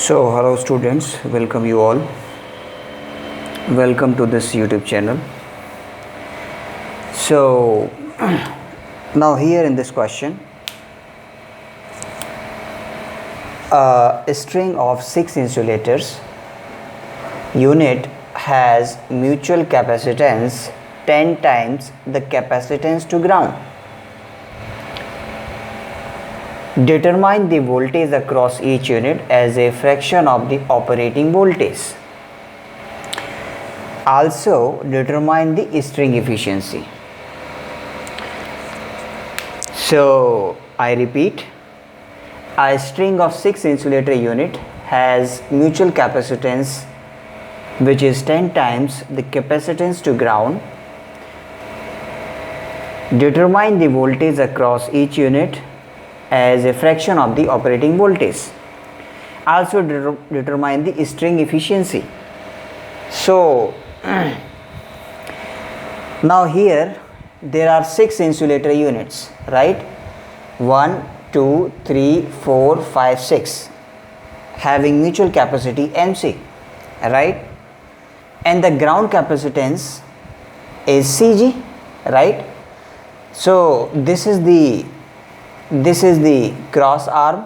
So hello students, welcome you all. Welcome to this YouTube channel. So now here in this question, a string of 6 insulators unit has mutual capacitance 10 times the capacitance to ground. Determine the voltage across each unit as a fraction of the operating voltage. Also determine the string efficiency. So I repeat, a string of 6 insulator unit has mutual capacitance which is 10 times the capacitance to ground. Determine the voltage across each unit as a fraction of the operating voltage. Also determine the string efficiency. So now here there are 6 insulator units, right? 1 2 3 4 5 6 having mutual capacity MC, right? And the ground capacitance is CG, right? So this is the cross arm,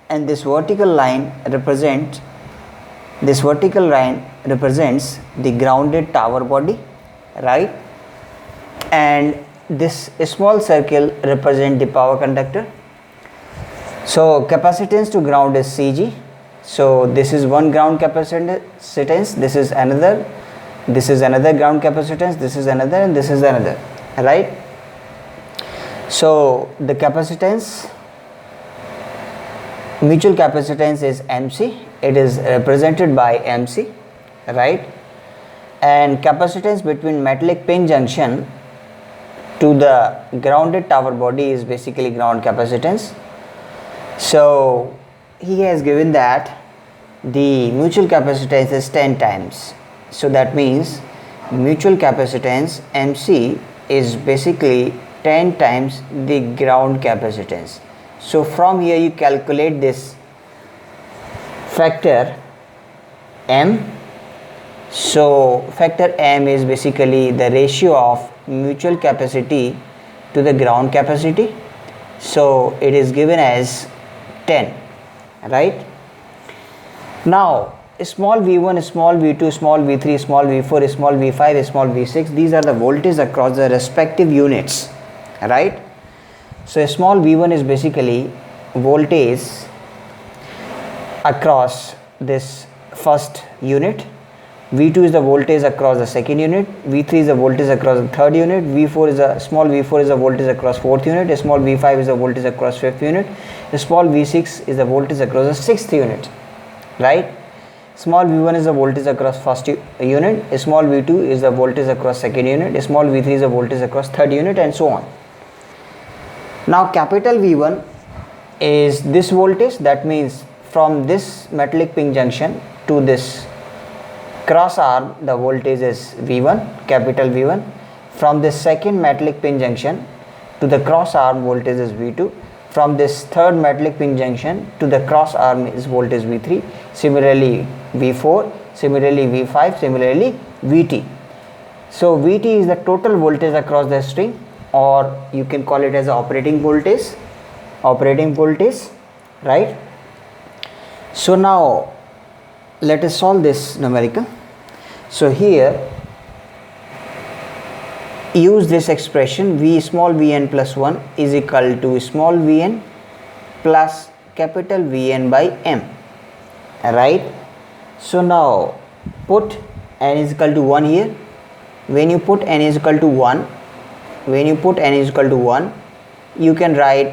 and this vertical line represents the grounded tower body, right? And this small circle represents the power conductor. So capacitance to ground is CG. So this is one ground capacitance, this is another ground capacitance, this is another, and this is another, right? So the capacitance, mutual capacitance is MC. It is represented by MC, right? And capacitance between metallic pin junction to the grounded tower body is basically ground capacitance. So he has given that the mutual capacitance is 10 times. So that means mutual capacitance MC is basically 10 times the ground capacitance. So from here you calculate this factor M. So factor M is basically the ratio of mutual capacity to the ground capacity. So it is given as 10, right? Now small v1, small v2, small v3, small v4, small v5, small v6, these are the voltages across the respective units, right? So small v1 is basically voltage across this first unit, v2 is the voltage across the second unit, v3 is the voltage across the third unit, small v4 is the voltage across fourth unit, small v5 is the voltage across fifth unit, small v6 is the voltage across the sixth unit, right? Small v1 is the voltage across first unit, small v2 is the voltage across second unit, small v3 is the voltage across third unit, and so on. Now capital V1 is this voltage, that means from this metallic pin junction to this cross arm the voltage is V1, capital V1. From this second metallic pin junction to the cross arm voltage is V2. From this third metallic pin junction to the cross arm is voltage V3, similarly V4, similarly V5, similarly VT. So VT is the total voltage across the string, or you can call it as operating voltage, right? So now let us solve this numerical. So here use this expression V small vn plus 1 is equal to small vn plus capital Vn by m, right? So now put n is equal to 1 here. When you put n is equal to 1, you can write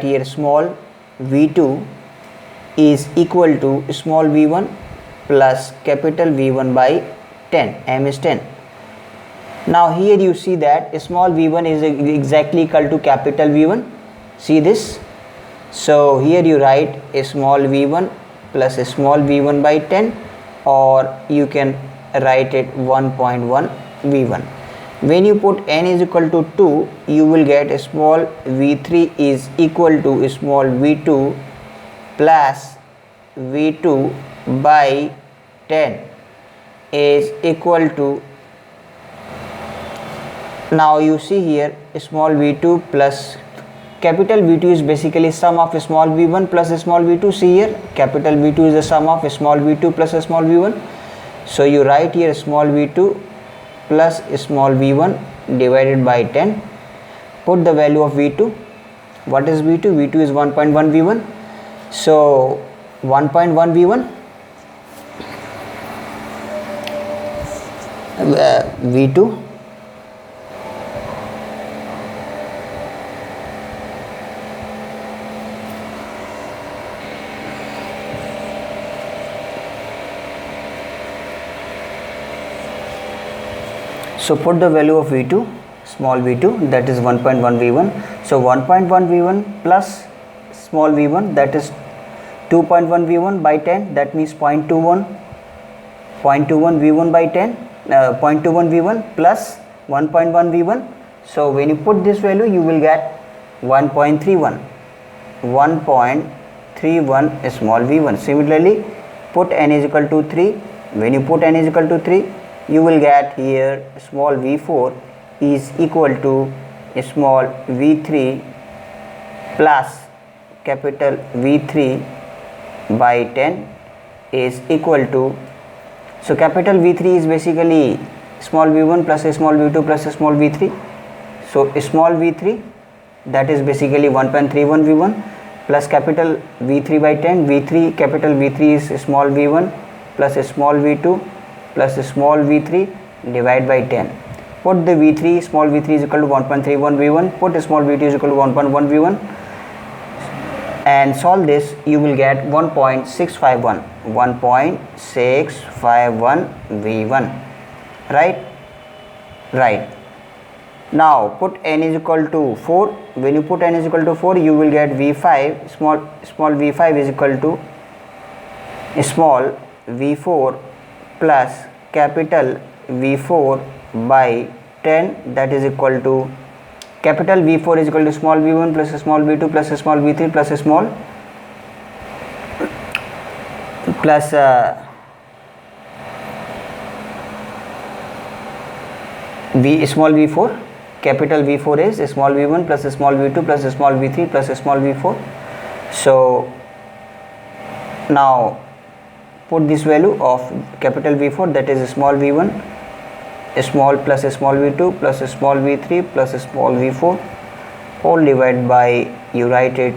here small v2 is equal to small v1 plus capital V1 by 10, m is 10. Now here you see that small v1 is exactly equal to capital V1. See this? So here you write a small v1 plus a small v1 by 10, or you can write it 1.1 v1. When you put n is equal to 2, you will get a small v3 is equal to small v2 plus V2 by 10 is equal to, now you see here, small v2 plus capital V2 is basically sum of small v1 plus small v2. See here, capital V2 is the sum of small v2 plus small v1. So you write here small v2 plus small v1 divided by 10. Put the value of v2. What is v2? V2 is 1.1 v1. So 1.1 v1 v2 so put the value of v2, small v2, that is 1.1 v1. So 1.1 v1 plus small v1, that is 2.1 v1 by 10, that means 0.21 v1 by 10, 0.21 v1 plus 1.1 v1. So when you put this value, you will get 1.31 small v1. Similarly, put n is equal to 3. When you put n is equal to 3, you will get here small v4 is equal to small v3 plus capital V3 by 10 is equal to, so capital V3 is basically small v1 plus small v2 plus small v3. So small v3, that is basically 1.31 v1 plus capital V3 by 10. V3, capital V3 is small v1 plus small v2 plus small v3 divide by 10. Put the v3, small v3 is equal to 1.31 v1, put small v2 is equal to 1.1 v1 and solve this. You will get 1.651 v1, right. Now put n is equal to 4. When you put n is equal to 4, you will get v5, small v5 is equal to small v4 plus capital V4 by 10, that is equal to capital V4 is equal to small v1 plus small v2 plus small v3 plus small small v4. Capital V4 is small v1 plus small v2 plus small v3 plus small v4. So now put this value of capital V4, that is small v1 small plus small v2 plus small v3 plus small v4, whole divided by, you write it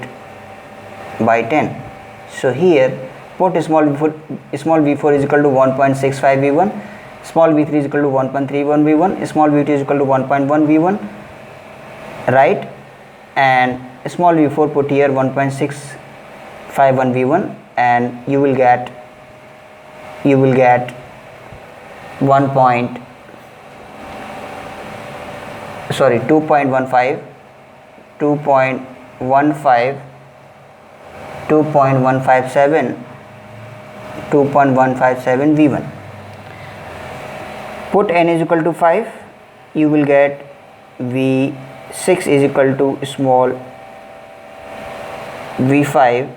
by 10. So here put small v4 is equal to 1.65 v1, small v3 is equal to 1.31 v1, small v2 is equal to 1.1 v1, right, and small v4 put here 1.651 v1 and you will get 2.157 v1. Put n is equal to 5, you will get v6 is equal to small v5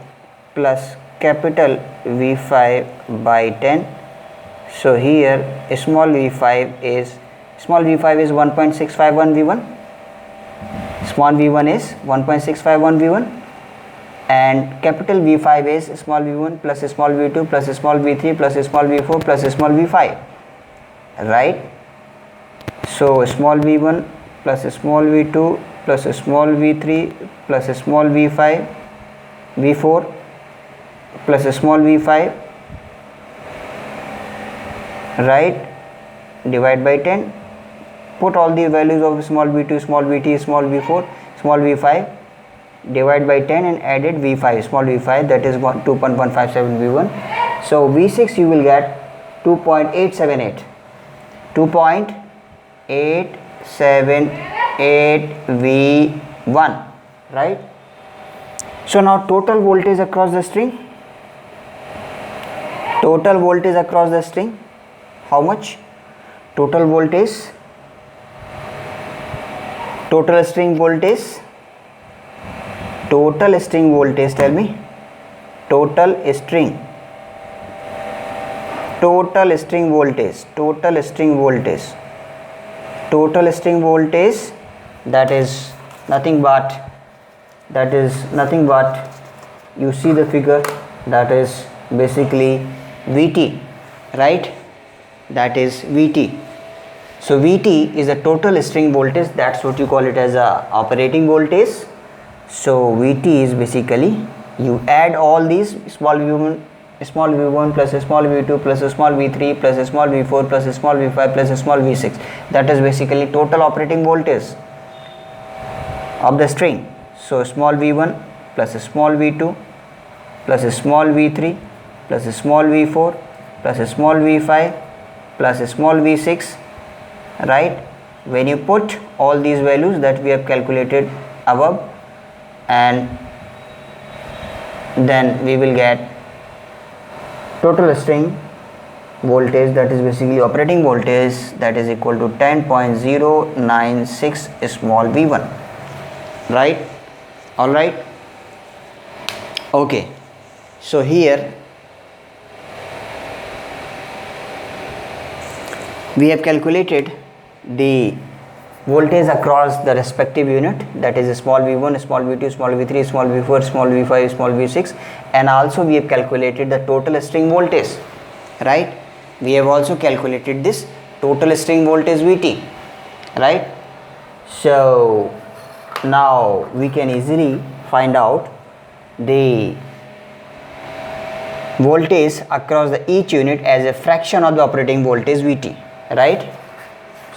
plus capital V5 by 10. So here small v5 is 1.651 v1, small v1 is 1.651 v1 and capital V5 is small v1 plus small v2 plus small v3 plus small v4 plus small v5, right. So small v1 plus small v2 plus small v3 plus small v5 v4 plus small v5, right, divide by 10. Put all the values of small v2, small v3, small v4, small v5, divide by 10 and added v5, small v5, that is 2.157 v1. So v6 you will get 2.878 v1, right. So now total voltage across the string, how much? Total string voltage, tell me, total string total string voltage, that is nothing but, you see the figure, that is basically Vt, right? That is Vt. So Vt is a total string voltage, that's what you call it as a operating voltage. So Vt is basically, you add all these small v1 plus a small v2 plus a small v3 plus a small v4 plus a small v5 plus a small v6, that is basically total operating voltage of the string. So small v1 plus a small v2 plus a small v3 plus a small v4 plus a small v5 plus a small v6, right? When you put all these values that we have calculated above, and then we will get total string voltage, that is basically operating voltage, that is equal to 10.096 small v1, right? All right, okay. So here we have calculated the voltage across the respective unit, that is small v1, small v2, small v3, small v4, small v5, small v6, and also we have calculated the total string voltage, right? We have also calculated this total string voltage Vt, right? So now we can easily find out the voltage across the each unit as a fraction of the operating voltage Vt, right?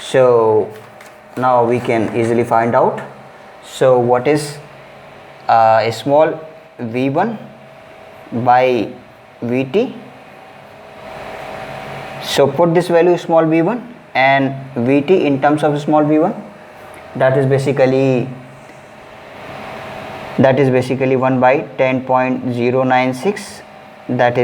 So now we can easily find out. So what is a small v1 by Vt? So put this value small v1 and Vt in terms of small v1, that is basically 1 by 10.096, that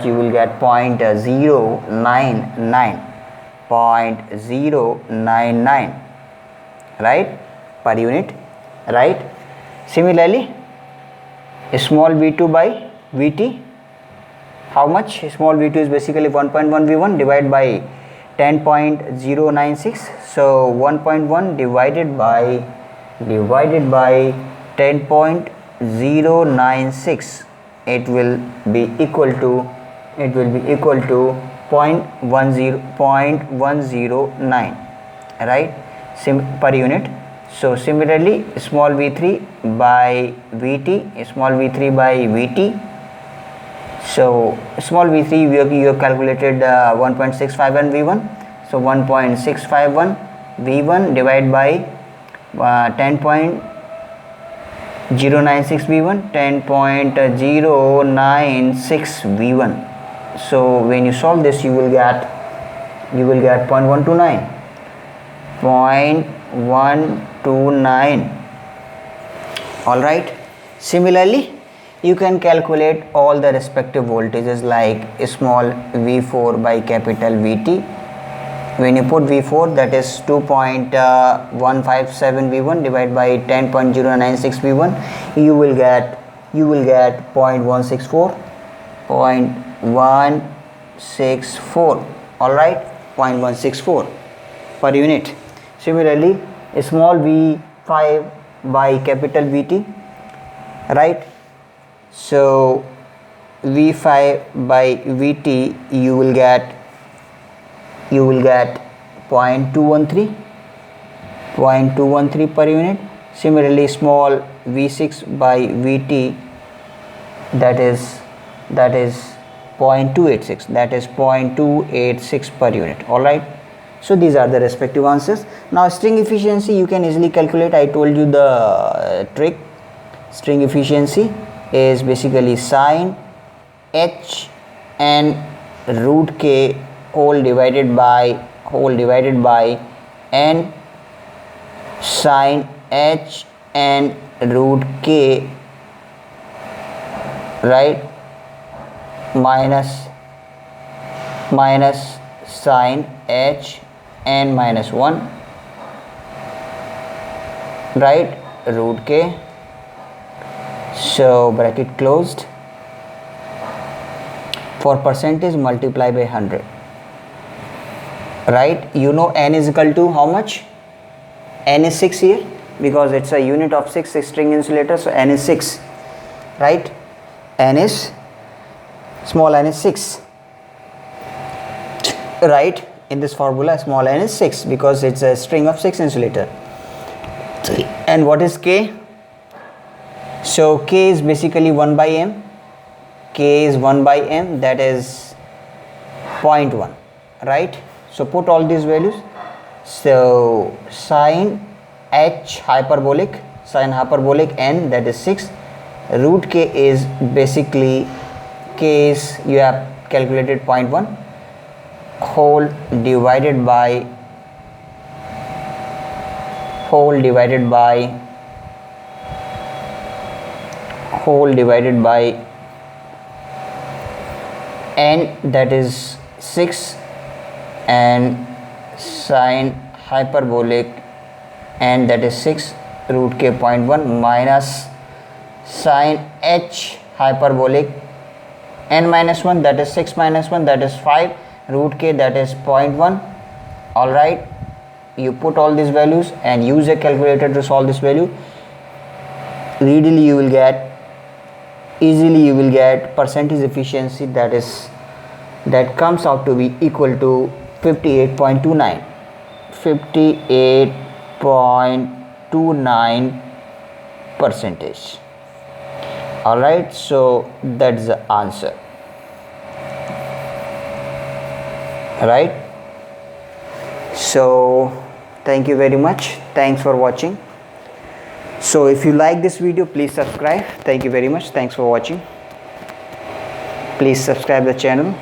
you will get 0.099, right, per unit, right? Similarly, small v2 by Vt, how much? Small v2 is basically 1.1 v1 divided by 10.096, so 1.1 divided by 10.096, it will be equal to 0.109, right, per unit. So similarly, small v3 by Vt, so small v3 you have calculated 1.651 v1, so 1.651 v1 divided by 10.096 v1, 10.096 v1. So when you solve this, you will get 0.129, all right. Similarly, you can calculate all the respective voltages like small v4 by capital Vt. When you put v4, that is 2.157 v1 divided by 10.096 v1, you will get 0.164, all right, 0.164 per unit. Similarly, small v5 by capital Vt, right? So v5 by Vt, you will get 0.213 per unit. Similarly, small v6 by Vt, that is 0.286, that is 0.286 per unit, all right. So these are the respective answers. Now string efficiency you can easily calculate. I told you the trick. String efficiency is basically sine h n root k whole divided by n sine h n root k, right, minus sine h n minus 1, right, root k. So bracket closed. For percentage, multiply by 100. Right? You know n is equal to how much? N is 6 here because it's a unit of 6 string insulator, so n is 6. Right? N is small n is 6. Right? In this formula, small n is 6 because it's a string of 6 insulator. And what is K? So K is basically 1 by m. K is 1 by m, that is 0.1. Right? So put all these values. So sine h hyperbolic, n, that is 6. Root k is basically, k is you have calculated 0.1 whole divided by n, that is 6, and sine hyperbolic n, that is 6, root k 0.1 minus sine h hyperbolic n minus 1, that is 6 minus 1, that is 5, root k, that is 0.1. Alright, you put all these values and use a calculator to solve this value. Easily you will get percentage efficiency, that comes out to be equal to 58.29 percentage. Alright, so that's the answer. Right? So thank you very much. Thanks for watching. So if you like this video, please subscribe. Thank you very much. Thanks for watching. Please subscribe the channel.